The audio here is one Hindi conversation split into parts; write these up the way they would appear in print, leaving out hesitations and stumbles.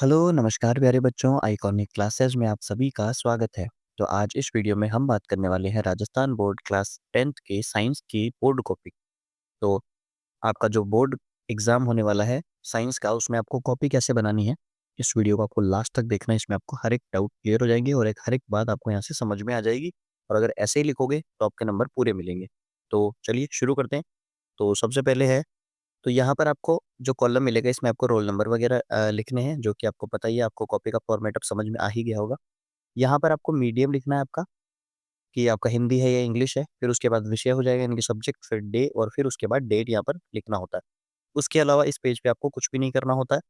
हेलो, नमस्कार प्यारे बच्चों, आइकॉनिक क्लासेस में आप सभी का स्वागत है। तो आज इस वीडियो में हम बात करने वाले हैं राजस्थान बोर्ड क्लास 10th के साइंस की बोर्ड कॉपी। तो आपका जो बोर्ड एग्जाम होने वाला है साइंस का, उसमें आपको कॉपी कैसे बनानी है, इस वीडियो को आपको लास्ट तक देखना है। इसमें आपको हर एक डाउट क्लियर हो जाएंगे और हर एक बात आपको यहाँ से समझ में आ जाएगी। और अगर ऐसे ही लिखोगे तो आपके नंबर पूरे मिलेंगे। तो चलिए शुरू करते हैं। तो सबसे पहले है, तो यहाँ पर आपको जो कॉलम मिलेगा इसमें आपको रोल नंबर वगैरह लिखने हैं, जो कि आपको पता ही है। आपको कॉपी का फॉर्मेट अब समझ में आ ही गया होगा। यहाँ पर आपको मीडियम लिखना है आपका, कि आपका हिंदी है या इंग्लिश है। फिर उसके बाद विषय हो जाएगा, यानी कि सब्जेक्ट, फिर डे, और फिर उसके बाद डेट यहाँ पर लिखना होता है। उसके अलावा इस पेज पे आपको कुछ भी नहीं करना होता है।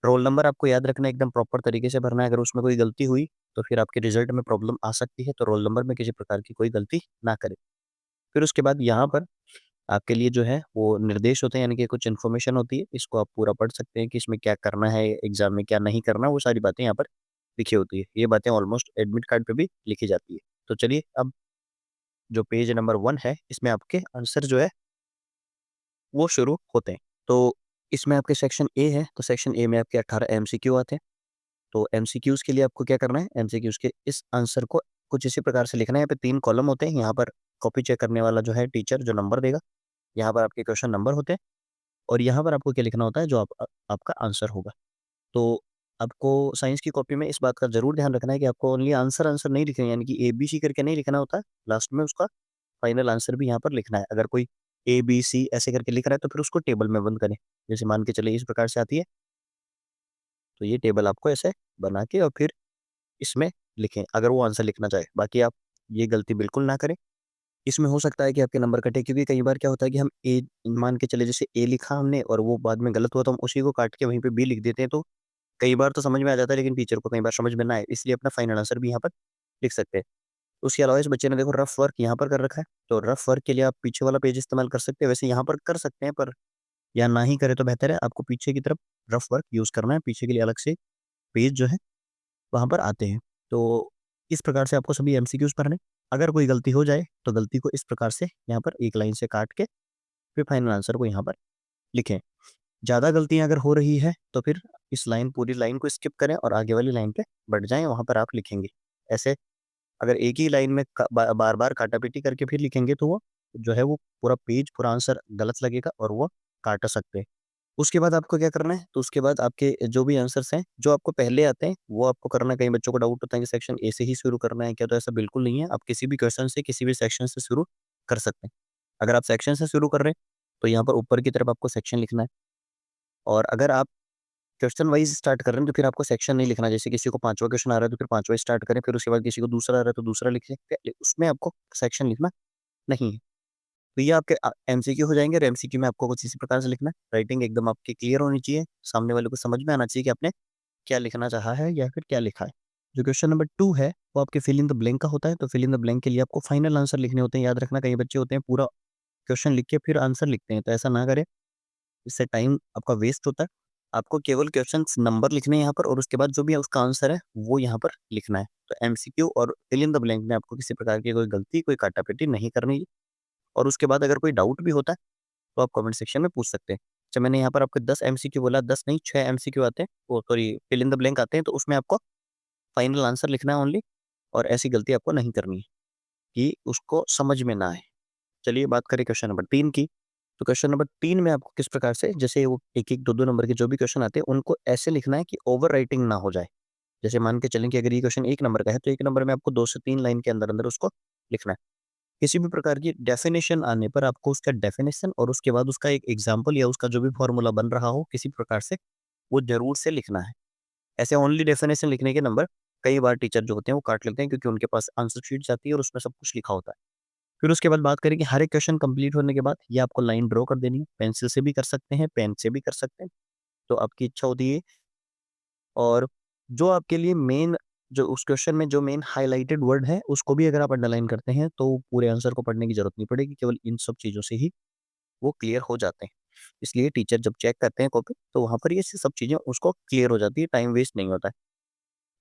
रोल नंबर आपको याद रखना है, एकदम प्रॉपर तरीके से भरना है। अगर उसमें कोई गलती हुई तो फिर आपके रिजल्ट में प्रॉब्लम आ सकती है, तो रोल नंबर में किसी प्रकार की कोई गलती ना करें। फिर उसके बाद यहाँ पर आपके लिए जो है वो निर्देश होते हैं, यानी कि कुछ इन्फॉर्मेशन होती है। इसको आप पूरा पढ़ सकते हैं कि इसमें क्या करना है, एग्जाम में क्या नहीं करना, वो सारी बातें यहाँ पर लिखी होती है। ये बातें ऑलमोस्ट एडमिट कार्ड पे भी लिखी जाती है। तो चलिए, अब जो पेज नंबर 1 है, इसमें आपके आंसर जो है वो शुरू होते हैं। तो इसमें आपके सेक्शन ए है, तो सेक्शन ए में आपके 18 एमसीक्यू आते हैं। तो एमसीक्यूज के लिए आपको क्या करना है, एमसीक्यूज के इस आंसर को कुछ इसी प्रकार से लिखना है। यहाँ पे 3 कॉलम होते हैं। यहाँ पर कॉपी चेक करने वाला जो है टीचर जो नंबर देगा, यहाँ पर आपके क्वेश्चन नंबर होते हैं, और यहाँ पर आपको क्या लिखना होता है, जो आपका आंसर होगा। तो आपको साइंस की कॉपी में इस बात का ज़रूर ध्यान रखना है कि आपको ओनली आंसर आंसर नहीं लिखना है, यानी कि एबीसी करके नहीं लिखना होता है। लास्ट में उसका फाइनल आंसर भी यहाँ पर लिखना है। अगर कोई एबीसी ऐसे करके लिख रहा है तो फिर उसको टेबल में बंद करें। जैसे मान के चलिए इस प्रकार से आती है, तो ये टेबल आपको ऐसे बना के और फिर इसमें लिखें, अगर वो आंसर लिखना चाहे। बाकी आप ये गलती बिल्कुल ना करें। इसमें हो सकता है कि आपके नंबर कटे, क्योंकि कई बार क्या होता है कि हम ए मान के चले, जैसे ए लिखा हमने और वो बाद में गलत हुआ, तो हम उसी को काट के वहीं पे बी लिख देते हैं। तो कई बार तो समझ में आ जाता है, लेकिन टीचर को कई बार समझ में ना आए, इसलिए अपना फाइनल आंसर भी यहाँ पर लिख सकते हैं। उसके अलावा इस बच्चे ने देखो रफ वर्क यहाँ पर कर रखा है, तो रफ वर्क के लिए आप पीछे वाला पेज इस्तेमाल कर सकते हैं। वैसे यहाँ पर कर सकते हैं, पर या ना ही करें तो बेहतर है। आपको पीछे की तरफ रफ वर्क यूज़ करना है, पीछे के लिए अलग से पेज जो है वहाँ पर आते हैं। तो इस प्रकार से आपको सभी एमसीक्यूज़ भरने हैं। अगर कोई गलती हो जाए तो गलती को इस प्रकार से यहाँ पर एक लाइन से काट के फिर फाइनल आंसर को यहाँ पर लिखें। ज़्यादा गलतियाँ अगर हो रही है तो फिर इस लाइन, पूरी लाइन को स्किप करें और आगे वाली लाइन पे बढ़ जाएँ, वहाँ पर आप लिखेंगे। ऐसे अगर एक ही लाइन में बार-बार काटा-पीटी करके फिर लिखेंगे तो वो जो है वो पूरा पेज, पूरा आंसर गलत लगेगा और वो काट सकते हैं। उसके बाद आपको क्या करना है, तो उसके बाद आपके जो भी आंसर्स हैं, जो आपको पहले आते हैं, वो आपको करना है। कई बच्चों को डाउट होता है कि सेक्शन ए से ही शुरू करना है क्या? तो ऐसा बिल्कुल नहीं है। आप किसी भी क्वेश्चन से, किसी भी सेक्शन से शुरू कर सकते हैं। अगर आप सेक्शन से शुरू कर रहे हैं, तो यहाँ पर ऊपर की तरफ आपको सेक्शन लिखना है। और अगर आप क्वेश्चन वाइज़ स्टार्ट कर रहे हैं, तो फिर आपको सेक्शन नहीं लिखना। जैसे किसी को 5वाँ क्वेश्चन आ रहा है, तो फिर 5वाँ स्टार्ट करें, फिर उसके बाद किसी को दूसरा आ रहा है, तो दूसरा लिखें। उसमें आपको सेक्शन लिखना नहीं है। तो ये आपके एमसीक्यू हो जाएँगे, और एमसीक्यू में आपको कुछ इसी प्रकार से लिखना है। राइटिंग एकदम आपकी क्लियर होनी चाहिए, सामने वाले को समझ में आना चाहिए कि आपने क्या लिखना चाहा है या फिर क्या लिखा है। जो क्वेश्चन नंबर 2 है, वो आपके फिल इन द ब्लैंक का होता है। तो फिल इन द ब्लैंक के लिए आपको फाइनल आंसर लिखने होते हैं। याद रखना, कई बच्चे होते हैं पूरा क्वेश्चन लिख के फिर आंसर लिखते हैं, तो ऐसा ना करें। इससे टाइम आपका वेस्ट होता है। आपको केवल क्वेश्चंस नंबर लिखने हैं यहाँ पर, और उसके बाद जो भी उसका आंसर है, वो यहाँ पर लिखना है। तो एमसीक्यू और फिल इन द ब्लैंक में आपको किसी प्रकार की कोई गलती, कोई काटा-पीटी नहीं करनी है। और उसके बाद अगर कोई डाउट भी होता है, तो आप कमेंट सेक्शन में पूछ सकते हैं। अच्छा, मैंने यहाँ पर आपको 10 एमसीक्यू बोला, 10 नहीं 6 एमसीक्यू आते हैं, वो sorry fill in the blank आते हैं, तो उसमें आपको फाइनल आंसर लिखना है ओनली, और ऐसी गलती आपको नहीं करनी है कि उसको समझ में ना आए। चलिए बात करें क्वेश्चन नंबर 3 की। तो क्वेश्चन नंबर 3 में आपको किस प्रकार से, जैसे वो 1-1, 2-2 नंबर के जो भी क्वेश्चन आते हैं, उनको ऐसे लिखना है कि ओवर राइटिंग ना हो जाए। जैसे मान के चलें कि अगर ये क्वेश्चन 1 नंबर का है, तो 1 नंबर में आपको 2 से 3 लाइन के अंदर-अंदर उसको लिखना है। किसी भी प्रकार की डेफिनेशन आने पर आपको उसका डेफिनेशन और उसके बाद उसका एक एग्जाम्पल या उसका जो भी फॉर्मूला बन रहा हो, किसी प्रकार से वो ज़रूर से लिखना है। ऐसे ओनली डेफिनेशन लिखने के नंबर कई बार टीचर जो होते हैं वो काट लेते हैं, क्योंकि उनके पास आंसर शीट जाती है और उसमें सब कुछ लिखा होता है। फिर उसके बाद बात करें कि हर एक क्वेश्चन कंप्लीट होने के बाद ये आपको लाइन ड्रॉ कर देनी है। पेंसिल से भी कर सकते हैं, पेन से भी कर सकते हैं, तो आपकी इच्छा होती है। और जो आपके लिए मेन, जो उस क्वेश्चन में जो मेन हाइलाइटेड वर्ड है, उसको भी अगर आप अंडरलाइन करते हैं, तो पूरे आंसर को पढ़ने की ज़रूरत नहीं पड़ेगी। केवल इन सब चीज़ों से ही वो क्लियर हो जाते हैं। इसलिए टीचर जब चेक करते हैं कॉपी, तो वहाँ पर ये सब चीज़ें उसको क्लियर हो जाती है, टाइम वेस्ट नहीं होता है।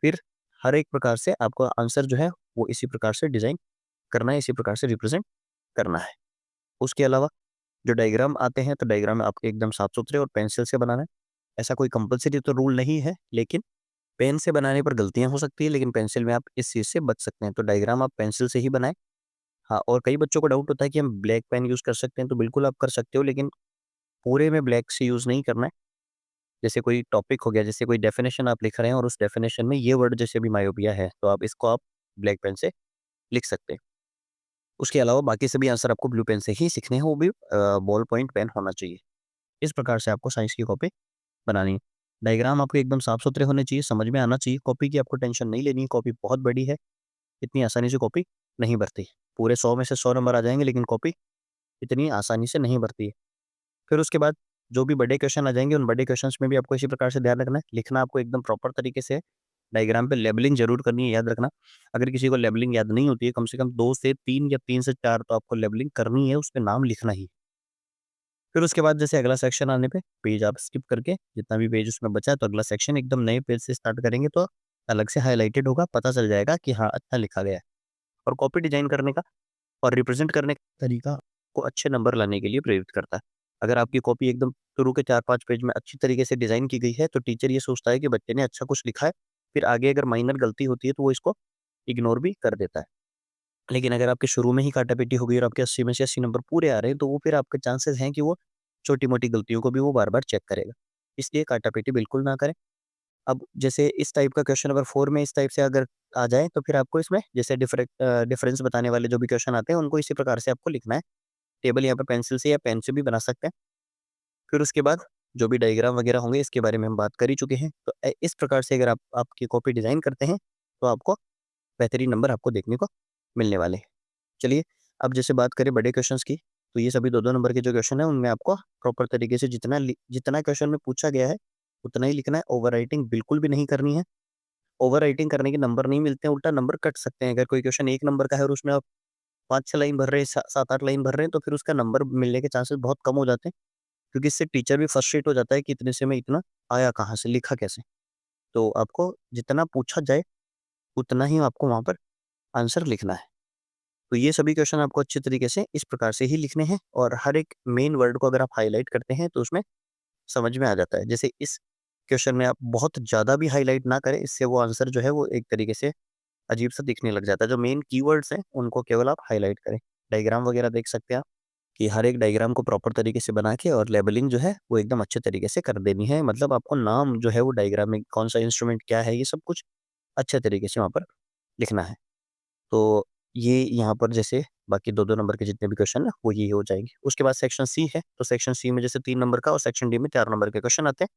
फिर हर एक प्रकार से आपको आंसर जो है, वो इसी प्रकार से डिज़ाइन करना है, इसी प्रकार से रिप्रेज़ेंट करना है। उसके अलावा जो डायग्राम आते हैं, तो डायग्राम आपको एकदम साफ-सुथरे और पेंसिल से बनाना है। ऐसा कोई कंपल्सरी तो रूल नहीं है, लेकिन पेन से बनाने पर गलतियाँ हो सकती है, लेकिन पेंसिल में आप इस चीज़ से बच सकते हैं। तो डायग्राम आप पेंसिल से ही बनाएँ। हाँ, और कई बच्चों को डाउट होता है कि हम ब्लैक पेन यूज़ कर सकते हैं, तो बिल्कुल आप कर सकते हो, लेकिन पूरे में ब्लैक से यूज़ नहीं करना है। जैसे कोई टॉपिक हो गया, जैसे कोई डेफिनेशन आप लिख रहे हैं और उस डेफिनेशन में ये वर्ड जैसे अभी मायोपिया है, तो आप इसको आप ब्लैक पेन से लिख सकते हैं। उसके अलावा बाकी सभी आंसर आपको ब्लू पेन से ही सीखने हैं, वो भी बॉल पॉइंट पेन होना चाहिए। इस प्रकार से आपको साइंस की कॉपी बनानी है। डायग्राम आपके एकदम साफ-सुथरे होने चाहिए, समझ में आना चाहिए। कॉपी की आपको टेंशन नहीं लेनी है, कॉपी बहुत बड़ी है, इतनी आसानी से कॉपी नहीं भरती। पूरे 100 में से 100 नंबर आ जाएँगे, लेकिन कॉपी इतनी आसानी से नहीं भरती है। फिर उसके बाद जो भी बड़े क्वेश्चन आ जाएँगे, उन बड़े क्वेश्चंस में भी आपको इसी प्रकार से ध्यान रखना है, लिखना आपको एकदम प्रॉपर तरीके से है। डायग्राम पे लेबलिंग ज़रूर करनी है, याद रखना। अगर किसी को लेबलिंग याद नहीं होती है, कम से कम 2 से 3 या 3 से 4 तो आपको लेबलिंग करनी है, उसपे नाम लिखना ही। फिर उसके बाद जैसे अगला सेक्शन आने पे पेज आप स्किप करके जितना भी पेज उसमें बचा है, तो अगला सेक्शन एकदम नए पेज से स्टार्ट करेंगे, तो अलग से हाइलाइटेड होगा, पता चल जाएगा कि हाँ, अच्छा लिखा गया है। और कॉपी डिज़ाइन करने का और रिप्रेज़ेंट करने का तरीका को अच्छे नंबर लाने के लिए प्रेरित करता है। अगर आपकी कॉपी एकदम शुरू के 4-5 पेज में अच्छी तरीके से डिज़ाइन की गई है, तो टीचर ये सोचता है कि बच्चे ने अच्छा कुछ लिखा है, फिर आगे अगर माइनर गलती होती है, तो वो इसको इग्नोर भी कर देता है। लेकिन अगर आपके शुरू में ही काटा-पीटी हो गई और आपके 80 में से 80 नंबर पूरे आ रहे हैं, तो वो फिर आपके चांसेस हैं कि वो छोटी-मोटी गलतियों को भी वो बार-बार चेक करेगा। इसलिए काटा-पीटी बिल्कुल ना करें। अब जैसे इस टाइप का क्वेश्चन अगर 4 में इस टाइप से अगर आ जाए, तो फिर आपको इसमें जैसे डिफरेंस बताने वाले जो भी क्वेश्चन आते हैं, उनको इसी प्रकार से आपको लिखना है। टेबल यहाँ पे पेंसिल से या पेन से भी बना सकते हैं। फिर उसके बाद जो भी डायग्राम वगैरह होंगे, इसके बारे में हम बात कर ही चुके हैं। तो इस प्रकार से अगर आप आपकी कॉपी डिज़ाइन करते हैं, तो आपको बेहतरीन नंबर आपको देखने को मिलने वाले हैं। चलिए, अब जैसे बात करें बड़े क्वेश्चंस की, तो ये सभी 2-2 नंबर के जो क्वेश्चन हैं, उनमें आपको प्रॉपर तरीके से जितना क्वेश्चन में पूछा गया है, उतना ही लिखना है। ओवर राइटिंग बिल्कुल भी नहीं करनी है। ओवर राइटिंग करने के नंबर नहीं मिलते हैं, उल्टा नंबर कट सकते हैं। अगर कोई क्वेश्चन 1 नंबर का है और उसमें आप 5-6 लाइन भर रहे हैं, 7-8 लाइन भर रहे हैं, तो फिर उसका नंबर मिलने के चांसेस बहुत कम हो जाते हैं, क्योंकि इससे टीचर भी फ्रस्ट्रेट हो जाता है कि इतने से में इतना आया कहाँ से, लिखा कैसे? तो आपको जितना पूछा जाए, उतना ही आपको वहाँ पर आंसर लिखना है। तो ये सभी क्वेश्चन आपको अच्छे तरीके से इस प्रकार से ही लिखने हैं, और हर एक मेन वर्ड को अगर आप हाइलाइट करते हैं, तो उसमें समझ में आ जाता है। जैसे इस क्वेश्चन में आप बहुत ज़्यादा भी हाइलाइट ना करें, इससे वो आंसर जो है वो एक तरीके से अजीब-सा दिखने लग जाता है। जो मेन कीवर्ड्स हैं, उनको केवल आप हाइलाइट करें। डायग्राम वगैरह देख सकते हैं आप कि हर एक डायग्राम को प्रॉपर तरीके से बना के और लेबलिंग जो है वो एकदम अच्छे तरीके से कर देनी है। मतलब आपको नाम जो है वो डायग्राम में कौन-सा इंस्ट्रूमेंट क्या है, ये सब कुछ अच्छे तरीके से वहाँ पर लिखना है। तो ये यहाँ पर जैसे बाकी 2-2 नंबर के जितने भी क्वेश्चन हैं, वो ये हो जाएँगे। उसके बाद सेक्शन सी है, तो सेक्शन सी में जैसे 3 नंबर का और सेक्शन डी में 4 नंबर के क्वेश्चन आते हैं।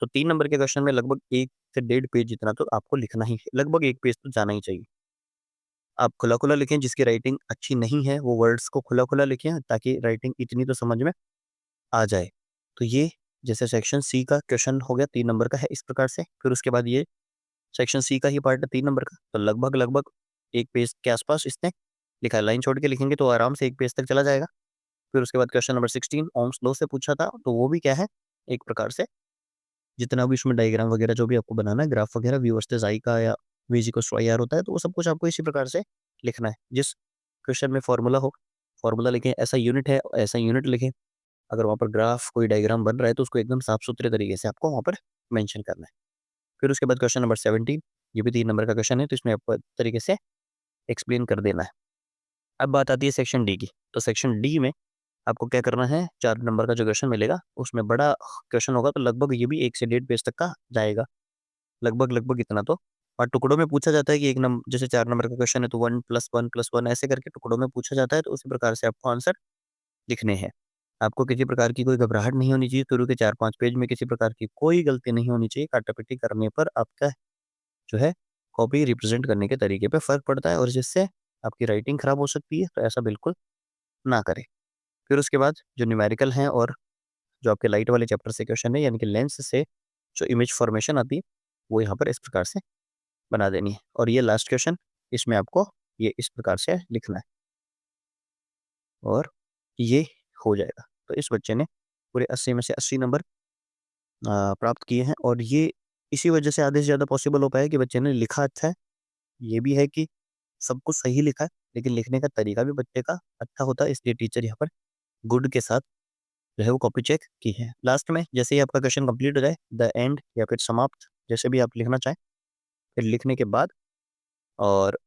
तो 3 नंबर के क्वेश्चन में लगभग 1 से डेढ़ पेज जितना तो आपको लिखना ही है। लगभग 1 पेज तो जाना ही चाहिए। आप खुला-खुला लिखें, जिसकी राइटिंग अच्छी नहीं है, वो वर्ड्स को खुला-खुला लिखें, ताकि राइटिंग इतनी तो समझ में आ जाए। तो ये जैसे सेक्शन सी का क्वेश्चन हो गया, 3 नंबर का है इस प्रकार से। फिर उसके बाद ये सेक्शन सी का ही पार्ट है 3 नंबर का, तो लगभग-लगभग 1 पेज के आस-पास इसने लिखा है। लाइन छोड़ के लिखेंगे तो आराम से 1 पेज तक चला जाएगा। फिर उसके बाद क्वेश्चन नंबर 16 ओह्म्स लॉ से पूछा था, तो वो भी क्या है, एक प्रकार से जितना भी उसमें डायग्राम वगैरह जो भी आपको बनाना है, ग्राफ वगैरह, वी वर्सेस आई का या V is equals to I R होता है, तो वो सब कुछ आपको इसी प्रकार से लिखना है। जिस क्वेश्चन में फ़ॉर्मूला हो, फ़ॉर्मूला लिखें, ऐसा यूनिट है, ऐसा यूनिट लिखें। अगर वहाँ पर ग्राफ कोई डायग्राम बन रहा है, तो उसको एकदम साफ-सुथरे तरीके से आपको वहाँ पर मेंशन करना है। फिर उसके बाद क्वेश्चन नंबर 17, ये भी 3 नंबर का क्वेश्चन है, तो इसमें आपको तरीके से एक्सप्लेन कर देना है। अब बात आती है सेक्शन डी की। तो सेक्शन डी में आपको क्या करना है, 4 नंबर का जो क्वेश्चन मिलेगा, उसमें बड़ा क्वेश्चन होगा, तो लगभग ये भी 1 से डेढ़ पेज तक का जाएगा। लगभग-लगभग इतना तो, और टुकड़ों में पूछा जाता है कि एक जैसे 4 नंबर का क्वेश्चन है, तो 1 + 1 + 1 ऐसे करके टुकड़ों में पूछा जाता है, तो उसी प्रकार से आपको आंसर लिखने हैं। आपको किसी प्रकार की कोई घबराहट नहीं होनी चाहिए, शुरू के 4-5 पेज में किसी प्रकार की कोई गलती नहीं होनी चाहिए। काटा-पीटी करने पर आपका जो है कॉपी रिप्रेज़ेंट करने के तरीके पे फ़र्क पड़ता है, और जिससे आपकी राइटिंग खराब हो सकती है, तो ऐसा बिल्कुल ना करें। फिर उसके बाद जो न्यूमेरिकल हैं और जो आपके लाइट वाले चैप्टर से क्वेश्चन है, यानी कि लेंस से जो इमेज फ़ॉर्मेशन आती है, वो यहाँ पर इस प्रकार से बना देनी है। और ये लास्ट क्वेश्चन, इसमें आपको ये इस प्रकार से लिखना है, और ये हो जाएगा। तो इस बच्चे ने पूरे 80 में से 80 नंबर प्राप्त किए हैं, और ये इसी वजह से आधे से ज़्यादा पॉसिबल हो पाया कि बच्चे ने लिखा अच्छा है। ये भी है कि सब कुछ सही लिखा है, लेकिन लिखने का तरीका भी बच्चे का अच्छा होता है, इसलिए टीचर यहाँ पर गुड के साथ जो है वो कॉपी चेक की है। लास्ट में जैसे ही आपका क्वेश्चन कंप्लीट हो जाए, द एंड या फिर समाप्त जैसे भी आप लिखना चाहें। फिर लिखने के बाद और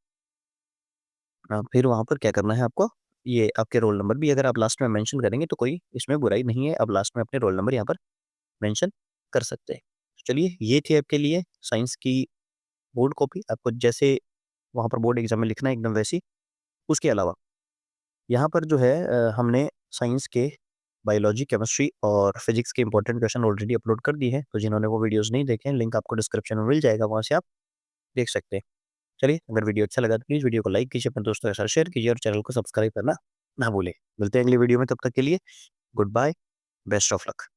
फिर वहाँ पर क्या करना है आपको, ये आपके रोल नंबर भी अगर आप लास्ट में मेंशन करेंगे तो कोई इसमें बुराई नहीं है, आप लास्ट में अपने रोल नंबर यहाँ पर मेंशन कर सकते हैं। चलिए ये थी आपके लिए साइंस की बोर्ड कॉपी, आपको जैसे वहाँ पर बोर्ड एग्जाम में लिखना है एकदम वैसी। उसके अलावा यहाँ पर जो है हमने साइंस के बायोलॉजी, केमिस्ट्री और फिजिक्स के इंपॉर्टेंट क्वेश्चन ऑलरेडी अपलोड कर दिए हैं, तो जिन्होंने वो वीडियोज़ नहीं देखे हैं, लिंक आपको डिस्क्रिप्शन में मिल जाएगा, वहाँ से आप देख सकते हैं। चलिए, अगर वीडियो अच्छा लगा तो प्लीज़ वीडियो को लाइक कीजिए, अपने दोस्तों के साथ शेयर कीजिए और चैनल को सब्सक्राइब करना ना भूलें। मिलते हैं अगली वीडियो में, तब तक के लिए goodbye, best of luck.